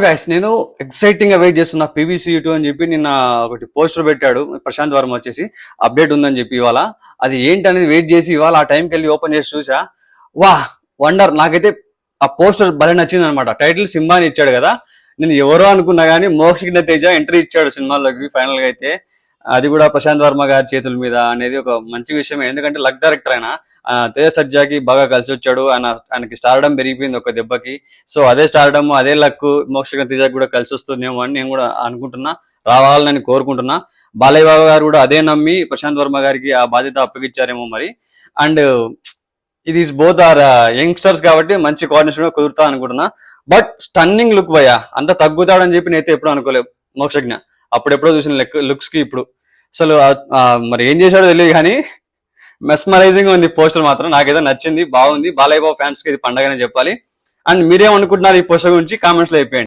Guys నేను exciting గా wait చేస్తున్నా PVC2 అని చెప్పి నిన్న ఒకటి పోస్టర్ పెట్టాడు ప్రశాంత్ వర్మ వచ్చేసి అప్డేట్ ఉందని చెప్పి ఇవాళ అది ఏంటి అనేది వెయిట్ చేసి ఇవాళ ఆ టైంకి వెళ్ళి ఓపెన్ చేసి చూసా. వా వండర్. నాకైతే ఆ పోస్టర్ భలే నచ్చింది అనమాట. టైటిల్ సింబా అని ఇచ్చాడు కదా, నేను ఎవరో అనుకున్నా గానీ మోక్షజ్ఞ తేజ ఎంట్రీ ఇచ్చాడు సినిమాలోకి ఫైనల్ గా. అయితే అది కూడా ప్రశాంత్ వర్మ గారి చేతుల మీద అనేది ఒక మంచి విషయమే. ఎందుకంటే లక్ డైరెక్టర్ ఆయన తేజ సజ్జాకి బాగా కలిసి వచ్చాడు. ఆయనకి స్టార్డమ్ పెరిగిపోయింది ఒక దెబ్బకి. సో అదే స్టార్డమ్ అదే లక్ మోక్షజ్ఞ తేజకి కూడా కలిసి వస్తుందేమో అని నేను కూడా అనుకుంటున్నా, రావాలని కోరుకుంటున్నా. బాలయ్య బాబు గారు కూడా అదే నమ్మి ప్రశాంత్ వర్మ గారికి ఆ బాధ్యత అప్పగించారేమో మరి. అండ్ ఇది బోత్ ఆర్ యంగ్స్టర్స్ కాబట్టి మంచి కోఆర్డినేషన్ కుదురుతా అనుకుంటున్నా. బట్ స్టన్నింగ్ లుక్ భయ్యా, అంత తగ్గుతాడని చెప్పి నేనైతే ఎప్పుడు అనుకోలేదు మోక్షజ్ఞ. అప్పుడెప్పుడో చూసిన లుక్స్ కి ఇప్పుడు అసలు మరి ఏం చేశాడో తెలియదు కానీ మెస్మరైజింగ్ ఉంది పోస్టర్ మాత్రం. నాకైతే నచ్చింది, బాగుంది. బాలయ్య బాబు ఫ్యాన్స్ కి ఇది పండగనే చెప్పాలి. అండ్ మీరేమనుకుంటున్నారు ఈ పోస్టర్ గురించి కామెంట్స్ లో అయిపోయండి.